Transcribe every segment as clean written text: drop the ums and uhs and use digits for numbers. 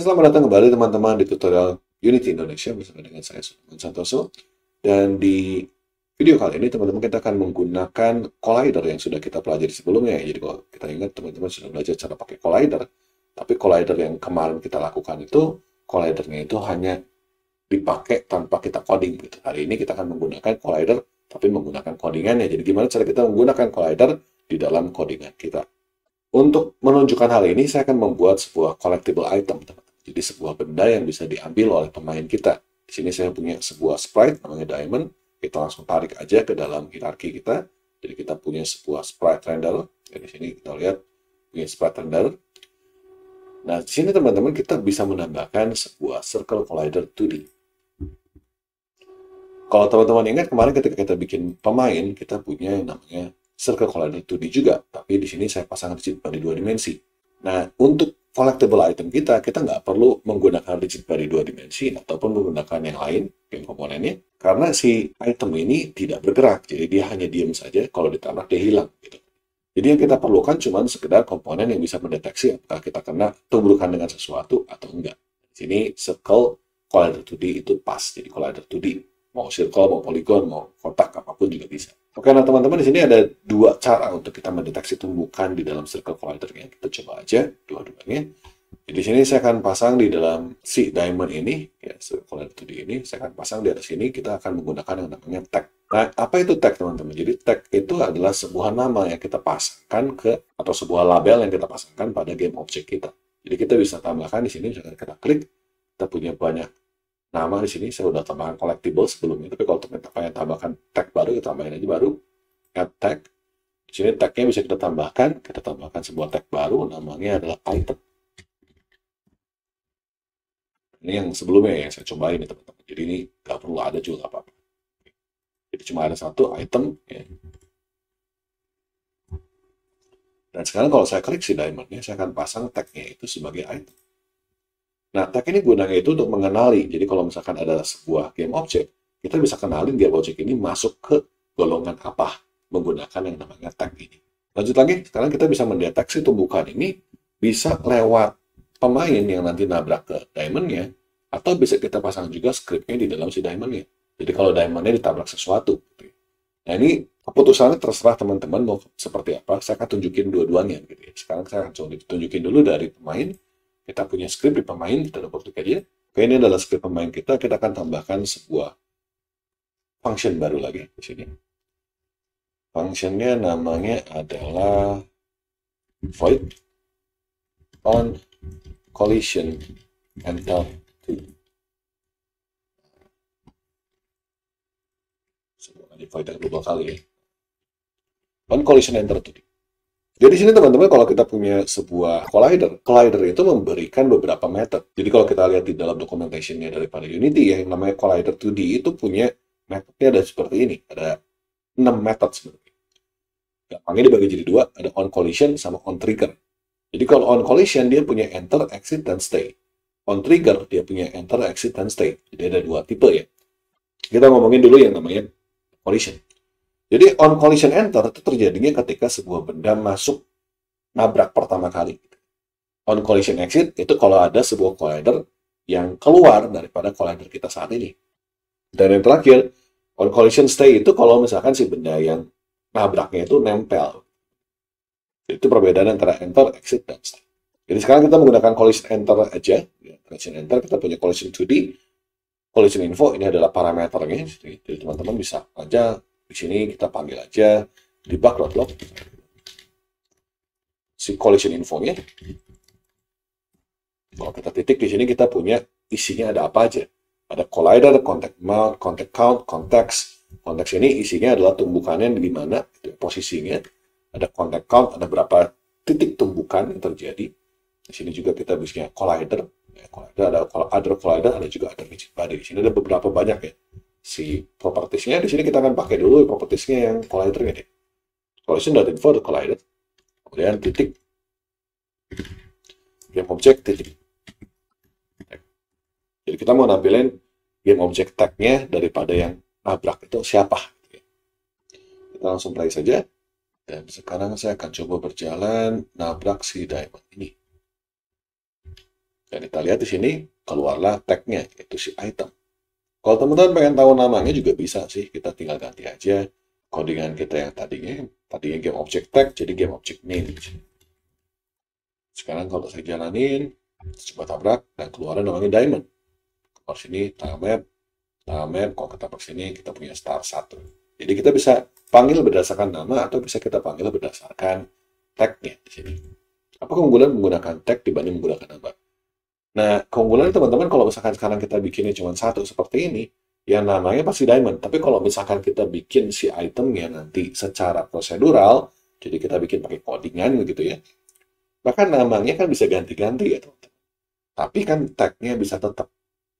Selamat datang kembali teman-teman di tutorial Unity Indonesia bersama dengan saya Sulaiman Santoso. Dan di video kali ini teman-teman kita akan menggunakan collider yang sudah kita pelajari sebelumnya. Jadi kalau kita ingat teman-teman sudah belajar cara pakai collider, tapi collider yang kemarin kita lakukan itu collidernya itu hanya dipakai tanpa kita coding gitu. Hari ini kita akan menggunakan collider tapi menggunakan codingannya. Jadi gimana cara kita menggunakan collider di dalam codingan kita? Untuk menunjukkan hal ini, saya akan membuat sebuah collectible item, teman-teman. Jadi sebuah benda yang bisa diambil oleh pemain kita. Di sini saya punya sebuah sprite namanya Diamond. Kita langsung tarik aja ke dalam hierarki kita. Jadi kita punya sebuah sprite render. Jadi di sini kita lihat punya sprite render. Nah, di sini teman-teman kita bisa menambahkan sebuah circle collider 2D. Kalau teman-teman ingat kemarin ketika kita bikin pemain, kita punya yang namanya circle collider 2D juga, tapi di sini saya pasang rigid body 2 dimensi. Nah, untuk collectible item kita nggak perlu menggunakan rigid body 2 dimensi ataupun menggunakan yang lain, game komponennya, karena si item ini tidak bergerak, jadi dia hanya diam saja, kalau ditabrak dia hilang. Gitu. Jadi yang kita perlukan cuma sekedar komponen yang bisa mendeteksi apakah kita kena tubuhkan dengan sesuatu atau enggak. Di sini circle collider 2D itu pas, jadi collider 2D. Mau circle, mau polygon, mau kotak, apapun juga bisa. Oke, nah teman-teman di sini ada dua cara untuk kita mendeteksi tumbukan di dalam circle collider-nya. Kita coba aja dua-duanya. Di sini saya akan pasang di dalam si diamond ini, ya circle collider 2D ini, saya akan pasang di atas sini. Kita akan menggunakan yang namanya tag. Nah, apa itu tag teman-teman? Jadi tag itu adalah sebuah nama yang kita pasangkan ke atau sebuah label yang kita pasangkan pada game object kita. Jadi kita bisa tambahkan di sini, misalkan kita klik, kita punya banyak nama di sini. Saya udah tambahkan collectible sebelumnya, tapi kalau teman-teman pengen tambahkan tag baru, kita tambahin aja baru add tag. Di sini tagnya bisa kita tambahkan sebuah tag baru, namanya adalah item. Ini yang sebelumnya yang saya cobain nih teman-teman. Jadi ini nggak perlu ada juga apa-apa. Jadi cuma ada satu item. Ya. Dan sekarang kalau saya klik si diamondnya, saya akan pasang tagnya itu sebagai item. Nah, tag ini gunanya itu untuk mengenali. Jadi kalau misalkan ada sebuah game object, kita bisa kenalin game object ini masuk ke golongan apa menggunakan yang namanya tag ini. Lanjut lagi, sekarang kita bisa mendeteksi tumbukan ini bisa lewat pemain yang nanti nabrak ke diamondnya, atau bisa kita pasang juga scriptnya di dalam si diamondnya. Jadi kalau diamondnya ditabrak sesuatu. Nah, ini keputusannya terserah teman-teman mau seperti apa. Saya akan tunjukin dua-duanya. Gitu ya. Sekarang saya akan coba tunjukin dulu dari pemain. Kita punya script di pemain, kita double klik aja. Oke, ini adalah script pemain kita akan tambahkan sebuah function baru lagi di sini. Functionnya namanya adalah void on collision enter 2. Semoga di void yang dua kali ya. On collision enter 2. Jadi di sini teman-teman kalau kita punya sebuah collider itu memberikan beberapa method. Jadi kalau kita lihat di dalam documentation-nya daripada Unity ya, yang namanya collider 2D itu punya metodenya ada seperti ini. Ada 6 method sebenarnya. Gampangnya dibagi jadi dua, ada on collision sama on trigger. Jadi kalau on collision dia punya enter, exit, dan stay. On trigger dia punya enter, exit, dan stay. Jadi ada dua tipe ya. Kita ngomongin dulu yang namanya collision. Jadi on collision enter itu terjadinya ketika sebuah benda masuk nabrak pertama kali. On collision exit itu kalau ada sebuah collider yang keluar daripada collider kita saat ini. Dan yang terakhir, on collision stay itu kalau misalkan si benda yang nabraknya itu nempel. Itu perbedaan antara enter, exit, dan stay. Jadi sekarang kita menggunakan collision enter aja. Collision enter kita punya collision 2D, collision info ini adalah parameternya. Jadi teman-teman bisa aja di sini kita panggil aja debug.log si collision infonya. Kalau kita titik di sini kita punya isinya ada apa aja. Ada collider, contact mount, contact count, context. Konteks ini isinya adalah tumbukannya di mana posisinya. Ada contact count, ada berapa titik tumbukan yang terjadi. Di sini juga kita bisa collider. Ada other collider, ada juga ada rigid body. Di sini ada beberapa banyak ya. Si propertiesnya di sini kita akan pakai dulu propertiesnya yang collidernya deh. Collision.info collider, kemudian titik game object titik. Jadi kita mau nampilin game object tag-nya daripada yang nabrak itu siapa. Kita langsung play saja. Dan sekarang saya akan coba berjalan nabrak si diamond ini. Dan kita lihat di sini keluarlah tag-nya, yaitu si item. Kalau teman-teman pengen tahu namanya juga bisa sih, kita tinggal ganti aja codingan kita yang tadinya game object tag jadi game object name. Sekarang kalau saya jalanin, coba tabrak dan keluar namanya diamond. Keluar sini tile map, kalau kita tabrak sini kita punya star 1. Jadi kita bisa panggil berdasarkan nama atau bisa kita panggil berdasarkan tag-nya di sini. Apa keunggulan menggunakan tag dibanding menggunakan nama? Nah, keunggulan teman-teman kalau misalkan sekarang kita bikinnya cuma satu seperti ini, yang namanya pasti diamond. Tapi kalau misalkan kita bikin si itemnya nanti secara prosedural, jadi kita bikin pakai codingan gitu ya, bahkan namanya kan bisa ganti-ganti ya teman-teman. Tapi kan tag-nya bisa tetap.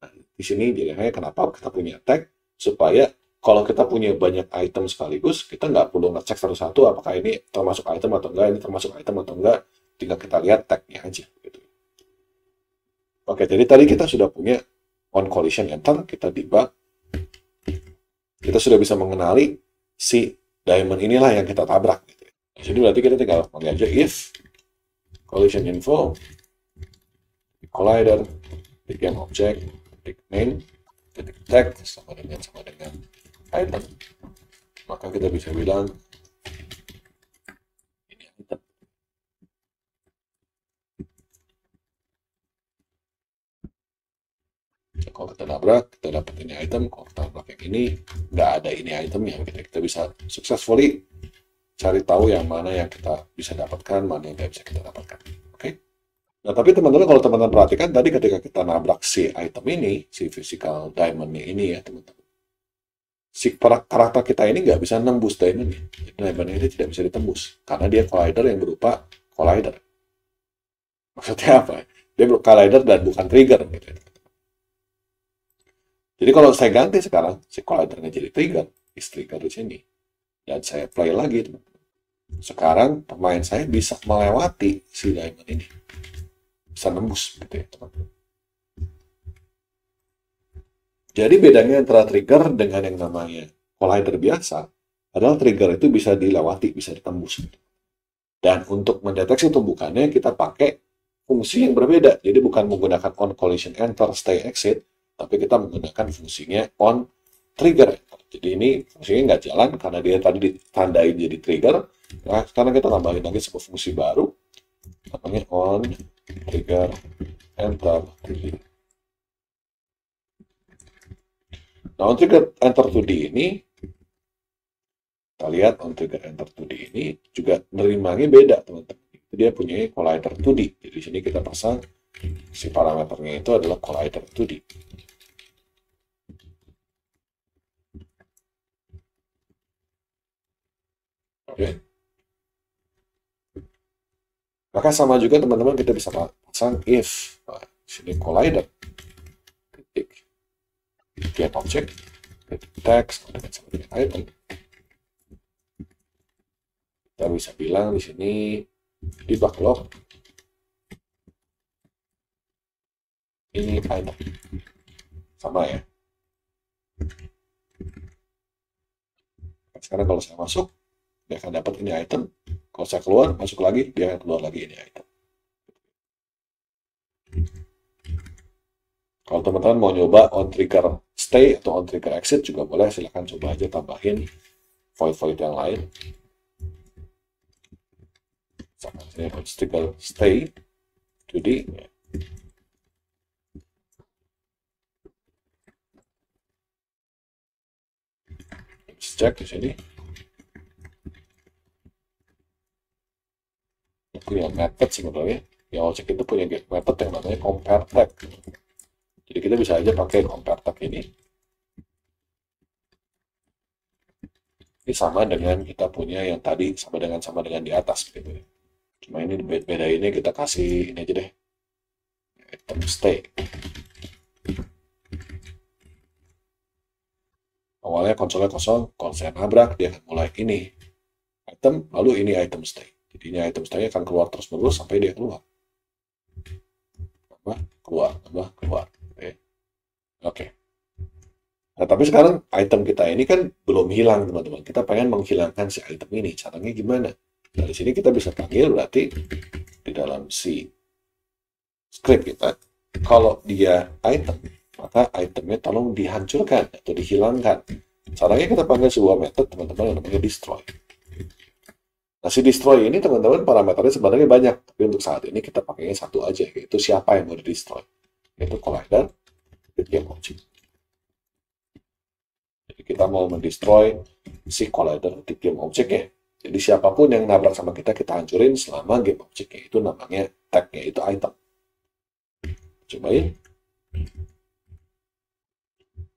Nah, di sini jadinya kenapa kita punya tag, supaya kalau kita punya banyak item sekaligus, kita nggak perlu ngecek satu-satu apakah ini termasuk item atau enggak, ini termasuk item atau enggak, tinggal kita lihat tag-nya aja. Gitu. Oke, jadi tadi kita sudah punya on collision enter, kita debug, kita sudah bisa mengenali si diamond inilah yang kita tabrak. Gitu. Jadi berarti kita tinggal pakai aja if collision info collider game object name tag sama dengan item, maka kita bisa bilang ini item. Kalau kita nabrak, kita dapat ini item. Kalau kita nabrak yang ini, nggak ada ini itemnya. Kita bisa successfully cari tahu yang mana yang kita bisa dapatkan, mana yang nggak bisa kita dapatkan. Oke? Nah, tapi teman-teman kalau teman-teman perhatikan tadi ketika kita nabrak si item ini, si physical diamond ini ya teman-teman, si karakter kita ini nggak bisa nembus diamond ini. Diamond ini tidak bisa ditembus karena dia collider yang berupa collider. Maksudnya apa? Dia collider dan bukan trigger. Gitu. Jadi kalau saya ganti sekarang, si collidernya jadi trigger, is trigger di sini, dan saya play lagi, teman-teman. Sekarang pemain saya bisa melewati si diamond ini, bisa nembus, gitu ya, teman-teman. Jadi bedanya antara trigger dengan yang namanya collider biasa adalah trigger itu bisa dilewati, bisa ditembus. Dan untuk mendeteksi tumbukannya kita pakai fungsi yang berbeda. Jadi bukan menggunakan on collision enter, stay, exit, tapi kita menggunakan fungsinya on trigger. Jadi ini fungsinya nggak jalan karena dia tadi ditandai jadi trigger. Nah, sekarang kita tambahin lagi sebuah fungsi baru, namanya on trigger enter 2D. Nah, on trigger enter 2D ini, kita lihat on trigger enter 2D ini juga nerimanya beda, teman-teman. Dia punya collider 2D. Jadi di sini kita pasang si parameternya itu adalah collider 2D. Oke. Maka sama juga teman-teman kita bisa pasang if sini collider titik get object text sama dengan item. Kita bisa bilang di sini di backlog ini item sama ya. Sekarang kalau saya masuk dia akan dapat ini item. Kalau saya keluar, masuk lagi, dia akan keluar lagi ini item. Kalau teman-teman mau nyoba on trigger stay atau on trigger exit juga boleh, silahkan coba aja tambahin void yang lain. Misalkan sini on trigger stay 2D. Let's check di sini. Punya method sebenarnya, yang objek itu punya method yang namanya compare tag. Jadi kita bisa aja pakai compare tag ini. Ini sama dengan kita punya yang tadi sama dengan di atas gitu ya. Cuma ini beda ini kita kasih ini aja deh, item stay. Awalnya konsolnya kosong, kalau saya nabrak dia akan mulai ini item, lalu ini item stay. Jadi ini item stay akan keluar terus-menerus sampai dia keluar. Keluar. Oke. Nah, tapi sekarang item kita ini kan belum hilang, teman-teman. Kita pengen menghilangkan si item ini. Caranya gimana? Dari sini kita bisa panggil berarti di dalam si script kita, Kalau dia item, maka itemnya tolong dihancurkan atau dihilangkan. Caranya kita panggil sebuah metode, teman-teman, yang namanya destroy. Nah, si destroy ini, teman-teman, parameternya sebenarnya banyak. Tapi untuk saat ini kita pakainya satu aja, yaitu siapa yang mau di-destroy. Yaitu collider with game object. Jadi kita mau mendestroy si collider with game object-nya. Jadi siapapun yang nabrak sama kita hancurin selama game object-nya itu namanya tag-nya itu item. Cobain.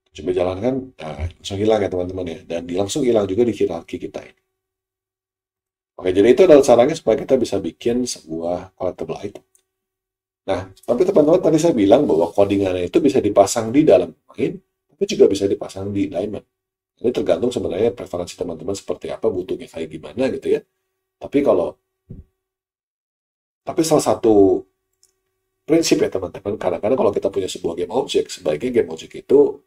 Coba jalankan, nah, langsung hilang ya teman-teman ya. Dan langsung hilang juga di hierarki kita ini. Oke, jadi itu adalah caranya supaya kita bisa bikin sebuah collectible item. Nah, tapi teman-teman tadi saya bilang bahwa codingannya itu bisa dipasang di dalam pemain, tapi juga bisa dipasang di diamond. Ini tergantung sebenarnya preferensi teman-teman seperti apa, butuhnya kayak gimana gitu ya. Tapi salah satu prinsip ya teman-teman, kadang-kadang kalau kita punya sebuah game object, sebaiknya game object itu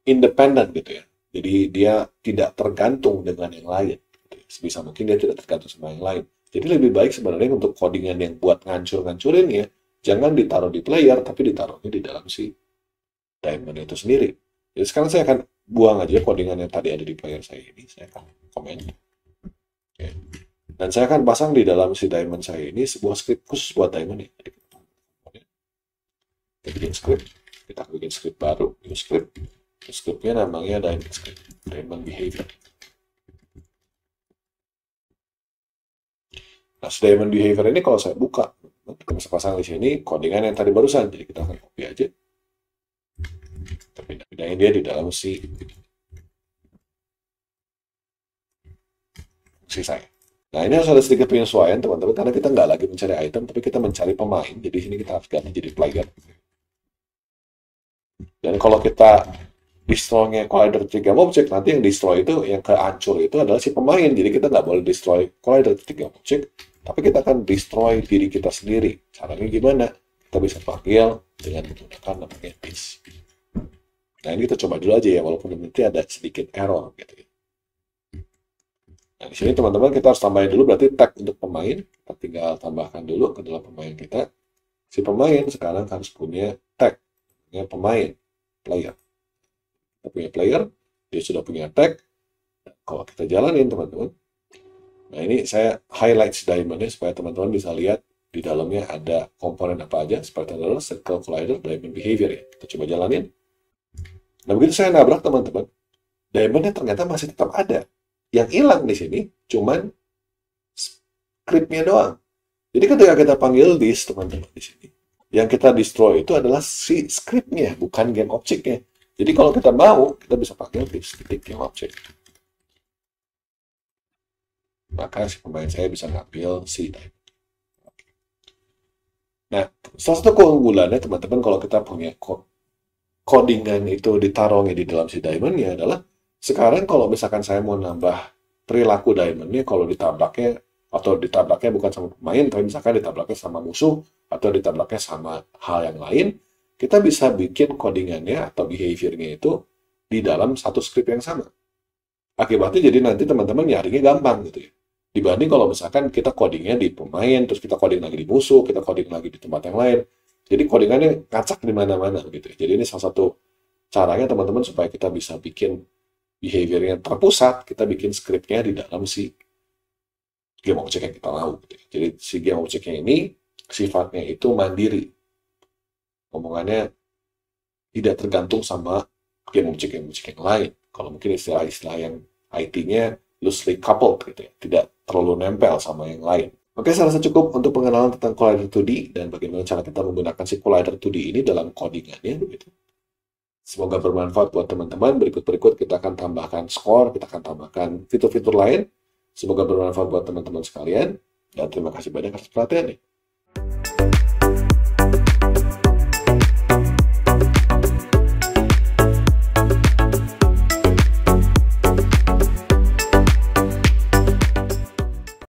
independen gitu ya. Jadi dia tidak tergantung dengan yang lain. Sebisa mungkin dia tidak tergantung sama yang lain. Jadi lebih baik sebenarnya untuk codingan yang buat ngancur-ngancurin ya, jangan ditaruh di player, tapi ditaruhnya di dalam si diamond itu sendiri. Jadi sekarang saya akan buang aja codingan yang tadi ada di player saya ini, saya akan komen. Oke. Dan saya akan pasang di dalam si diamond saya ini sebuah script khusus buat diamond ya. Jadi kita bikin script, kita bikin script baru, new script. Scriptnya namanya diamond script, diamond behavior. Nah, diamond behavior ini kalau saya buka, kita bisa pasang di sini codingan yang tadi barusan. Jadi kita akan copy aja. Kita pindahin dia di dalam si fungsi saya. Nah, ini harus ada sedikit penyesuaian teman-teman, karena kita nggak lagi mencari item, tapi kita mencari pemain. Jadi sini kita harus ganti jadi player. Dan kalau kita destroy-nya collider game object, nanti yang destroy itu, yang kehancur itu adalah si pemain. Jadi kita nggak boleh destroy collider game object, tapi kita akan destroy diri kita sendiri. Caranya gimana? Kita bisa panggil dengan menggunakan namanya this. Nah, ini kita coba dulu aja ya, walaupun nanti ada sedikit error gitu ya. Nah, di sini teman-teman kita harus tambahin dulu berarti tag untuk pemain. Kita tinggal tambahkan dulu ke dalam pemain kita. Si pemain sekarang harus punya tag, punya pemain, player. Kita punya player, dia sudah punya tag. Kalau kita jalanin teman-teman, nah ini saya highlight diamondnya supaya teman-teman bisa lihat di dalamnya ada komponen apa aja, seperti adalah circle collider, diamond behavior ya. Kita coba jalanin. Nah begitu saya nabrak teman-teman, diamondnya ternyata masih tetap ada. Yang hilang di sini cuman scriptnya doang. Jadi ketika kita panggil this teman-teman di sini, yang kita destroy itu adalah si scriptnya, bukan game objectnya. Jadi kalau kita mau, kita bisa panggil this game object. Maka si pemain saya bisa ngambil si diamond. Nah, salah satu keunggulannya teman-teman kalau kita punya codingan itu ditaruhnya di dalam si diamondnya adalah sekarang kalau misalkan saya mau nambah perilaku diamondnya, kalau ditabraknya atau ditabraknya bukan sama pemain, tapi misalkan ditabraknya sama musuh atau ditabraknya sama hal yang lain, kita bisa bikin codingannya atau behaviornya itu di dalam satu script yang sama. Akibatnya jadi nanti teman-teman nyarinya gampang gitu ya. Dibanding kalau misalkan kita codingnya di pemain, terus kita coding lagi di musuh, kita coding lagi di tempat yang lain. Jadi codingannya ngacak di mana-mana gitu ya. Jadi ini salah satu caranya teman-teman supaya kita bisa bikin behavior yang terpusat, kita bikin scriptnya di dalam si game object yang kita mau. Gitu. Jadi si game object-nya ini sifatnya itu mandiri. Omongannya tidak tergantung sama game object yang lain. Kalau mungkin istilah-istilah yang IT-nya loosely coupled gitu ya, tidak terlalu nempel sama yang lain. Oke, saya rasa cukup untuk pengenalan tentang Collider 2D dan bagaimana cara kita menggunakan si Collider 2D ini dalam codingannya begitu. Semoga bermanfaat buat teman-teman. Berikut-berikut kita akan tambahkan skor, kita akan tambahkan fitur-fitur lain. Semoga bermanfaat buat teman-teman sekalian. Dan terima kasih banyak atas perhatiannya.